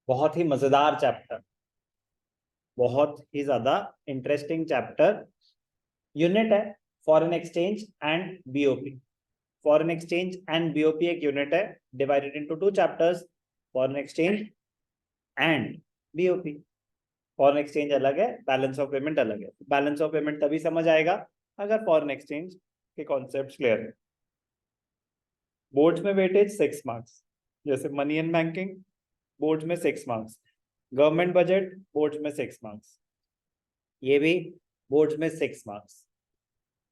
बहुत ही मजेदार चैप्टर, बहुत ही ज्यादा इंटरेस्टिंग चैप्टर। यूनिट है foreign exchange and BOP. Foreign exchange and BOP एक यूनिट है, divided into two chapters, foreign exchange and BOP. Foreign exchange अलग है, बैलेंस ऑफ पेमेंट अलग है। बैलेंस ऑफ पेमेंट तभी समझ आएगा अगर फॉरेन एक्सचेंज के कॉन्सेप्ट क्लियर है। बोर्ड्स में वेटेज 6 मार्क्स, जैसे मनी एंड बैंकिंग बोर्ड्स में 6 मार्क्स, गवर्नमेंट बजट बोर्ड्स में 6 मार्क्स, ये भी बोर्ड्स में 6 मार्क्स,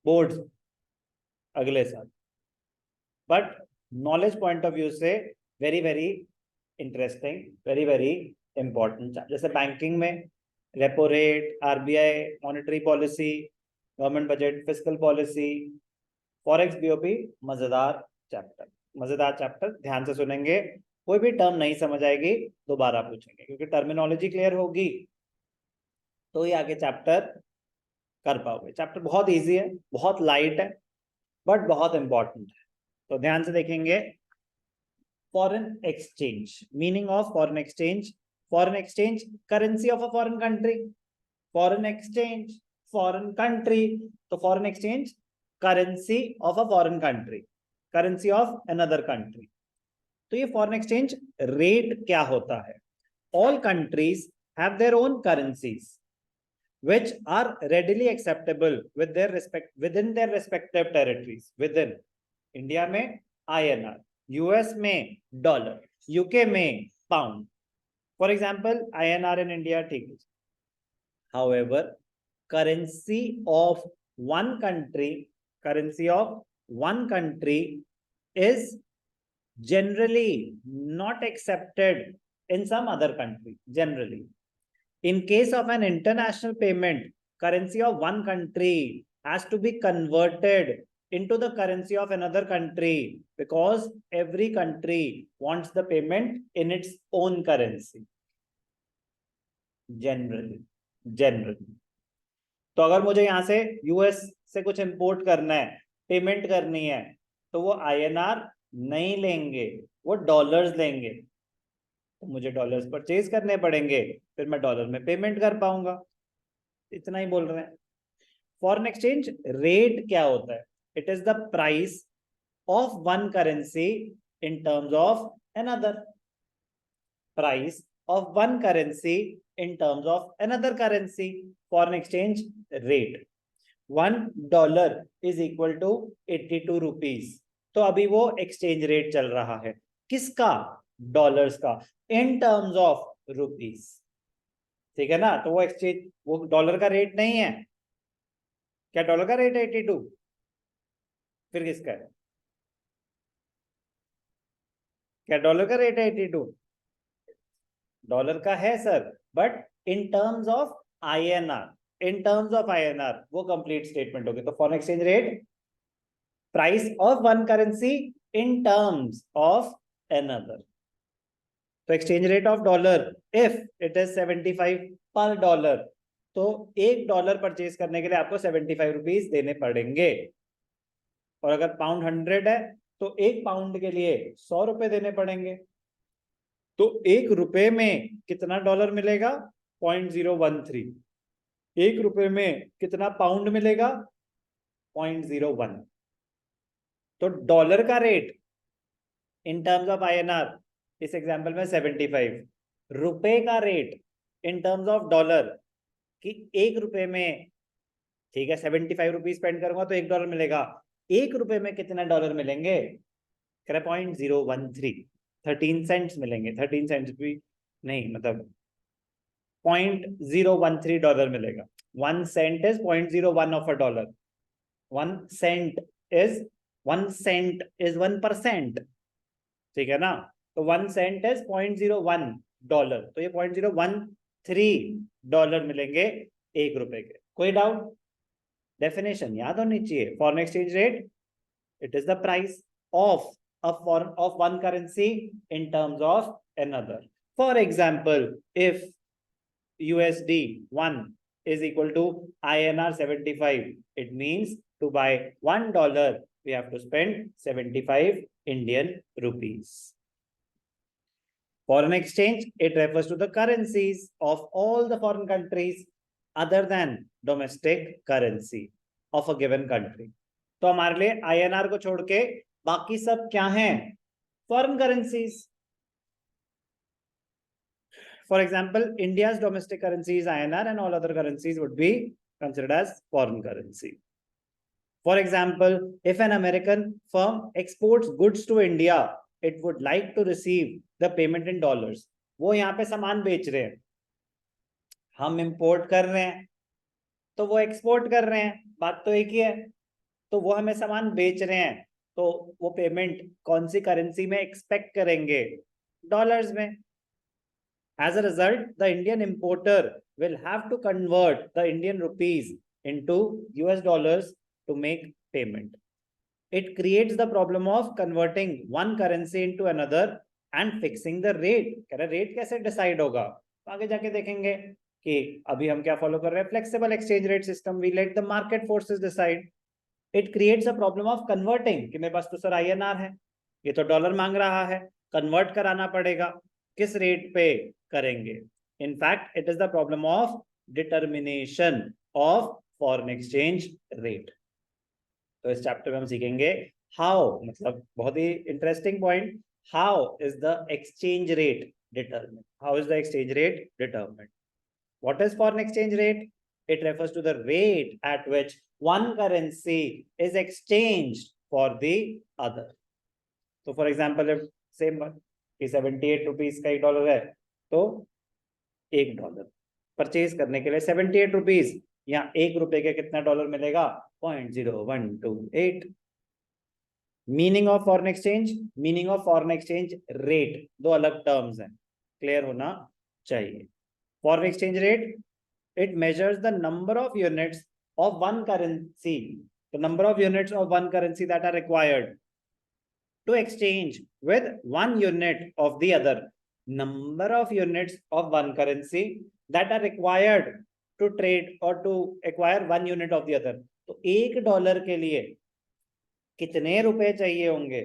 बोर्ड्स अगले साल। But knowledge point of view से very very interesting, very very important. जैसे बैंकिंग में repo rate, RBI monetary policy, government budget, fiscal policy. Forex BOP मजेदार चैप्टर, मजेदार चैप्टर। ध्यान से सुनेंगे, कोई भी टर्म नहीं समझ आएगी दोबारा पूछेंगे, क्योंकि टर्मिनोलॉजी क्लियर होगी तो ही आगे चैप्टर कर पाओगे। चैप्टर बहुत इजी है, बहुत लाइट है, बट बहुत इंपॉर्टेंट है। तो ध्यान से देखेंगे। Foreign exchange, meaning of foreign exchange. Foreign exchange, currency of a foreign country. Foreign exchange, foreign country, तो foreign exchange currency of a foreign country, currency of another country. तो ये फॉरेन एक्सचेंज रेट क्या होता है? All countries have their own currencies which are readily acceptable with their respect within their respective territories. Within India में INR, US में dollar, UK में pound. For example INR in India, ठीक है। However, currency of one country, currency of one country is generally not accepted in some other country. Generally, in case of an international payment, currency of one country has to be converted into the currency of another country, because every country wants the payment in its own currency. Generally. तो अगर मुझे यहां से US से कुछ import करना है, payment करनी है, तो वो INR नहीं लेंगे, वो डॉलर्स लेंगे। तो मुझे डॉलर्स परचेज करने पड़ेंगे, फिर मैं डॉलर में पेमेंट कर पाऊंगा। इतना ही बोल रहे हैं। फॉरेन एक्सचेंज रेट क्या होता है? It is the price of one currency in terms of another. Price of one currency in terms of another currency, foreign exchange rate. $1 is equal to 82 rupees. तो अभी वो एक्सचेंज रेट चल रहा है, किसका? डॉलर्स का, इन टर्म्स ऑफ रुपीज। ठीक है ना? तो वो एक्सचेंज, वो डॉलर का रेट नहीं है। क्या डॉलर का रेट है 82? फिर किसका है? क्या डॉलर का रेट है 82? डॉलर का है sir, but in terms of INR, in terms of INR वो कंप्लीट स्टेटमेंट होगी। तो foreign exchange rate, price of one currency in terms of another. तो exchange rate of dollar, if it is 75 पर dollar, तो $1 purchase करने के लिए आपको 75 रुपीज देने पड़ेंगे। और अगर पाउंड 100 है, तो 1 पाउंड के लिए 100 रुपए देने पड़ेंगे। तो 1 रुपए में कितना डॉलर मिलेगा? 0.013। 1 रुपए में कितना पाउंड मिलेगा? 0.01। तो डॉलर का rate in terms of INR इस एग्जांपल में 75, रुपए का rate in terms of dollar कि 1 रुपए में, ठीक है, 75 रुपीज स्पेंड करूंगा तो $1 मिलेगा। 1 रुपए में कितना डॉलर मिलेंगे? 0.013, 13 सेंट्स मिलेंगे। 13 सेंट्स भी नहीं, मतलब $0.013 मिलेगा। 1 cent is 0.01 of a dollar. 1 cent is 1%, ठीक है ना? तो 1 cent is $0.01, तो ये $0.013 मिलेंगे 1 रुपए के। कोई डाउट? डेफिनेशन याद होनी चाहिए। Foreign exchange rate, it is the price of one currency in terms of another. For example, if USD 1 is equal to INR 75, it means to buy $1 we have to spend 75 Indian rupees. Foreign exchange, it refers to the currencies of all the foreign countries other than domestic currency of a given country. तो हमारे लिए INR को छोड़ के बाकी सब क्या हैं? Foreign currencies. For example, India's domestic currency is INR and all other currencies would be considered as foreign currency. For example, if an American firm exports goods to India, it would like to receive the payment in dollars. वो यहाँ पे सामान बेच रहे हैं, हम import कर रहे हैं, तो वो एक्सपोर्ट कर रहे हैं, बात तो एक ही है. तो वो हमें सामान बेच रहे हैं, तो वो पेमेंट कौन सी करेंसी में एक्सपेक्ट करेंगे? डॉलर्स में. As a result, the Indian importer will have to convert the Indian rupees into US dollars to make payment. It creates the problem of converting one currency into another and fixing the rate. कह रहे rate कैसे decide होगा? आगे जाके देखेंगे कि अभी हम क्या फॉलो कर रहे हैं? Flexible exchange rate system. We let the market forces decide. It creates a problem of converting कि मेरे पास तो सर INR है, ये तो डॉलर मांग रहा है, कन्वर्ट कराना पड़ेगा. किस रेट पे करेंगे? In fact it is the problem of determination of foreign exchange rate. तो इस चैप्टर में हम सीखेंगे हाउ, मतलब बहुत ही interesting point, how is the exchange rate determined. How is the exchange rate determined? What is foreign exchange rate? It refers to the rate at which one currency is exchanged for the other. So for example, if same one कि 78 rupees का $1 है, तो $1 purchase करने के लिए 78 rupees, यहाँ ₹1 के कितना डॉलर मिलेगा? 0.0128. Meaning of foreign exchange, meaning of foreign exchange rate, दो अलग टर्म्स हैं, क्लियर होना चाहिए. Foreign exchange rate, it measures the number of units of one currency, the number of units of one currency that are required to exchange with one unit of the other. Number of units of one currency that are required to trade or to acquire one unit of the other. तो $1 के लिए कितने रुपए चाहिए होंगे?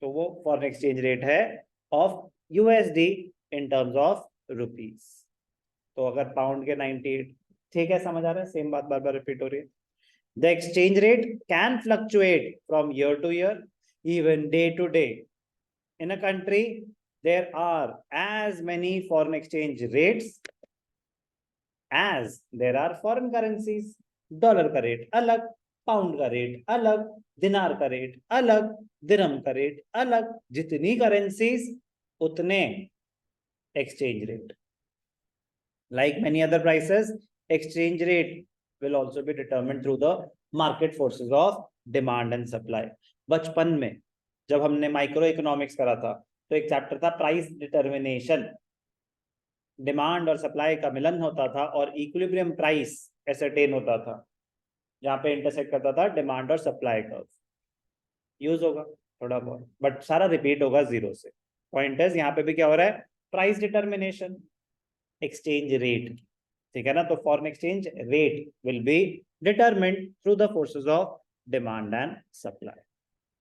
तो वो foreign exchange rate है of USD in terms of rupees. तो अगर पाउंड के 98, ठीक है, समझ आ रहा है? सेम बात बार बार रिपीट हो रही है. The exchange rate can fluctuate from year to year, even day to day. In a country there are as many foreign exchange rates as there are foreign currencies. Dollar का rate अलग, pound का rate अलग, दिनार का rate अलग, दिरहम का rate अलग. जितनी करेंसीज उतने exchange rate. Like many other prices, exchange rate will also be determined through the market forces of demand and supply. बचपन में जब हमने माइक्रो इकोनॉमिक्स करा था, तो एक चैप्टर था प्राइस डिटर्मिनेशन. डिमांड और सप्लाई का मिलन होता था और इक्विलिब्रियम प्राइस एसरटेन होता था, जहां पे इंटरसेक्ट करता था डिमांड और सप्लाई कर्व. यूज होगा थोड़ा बहुत, बट सारा रिपीट होगा जीरो से. पॉइंट है यहाँ पे भी क्या हो रहा है? प्राइस डिटर्मिनेशन, एक्सचेंज रेट, ठीक है ना? तो foreign exchange rate will be determined through the forces of demand and supply.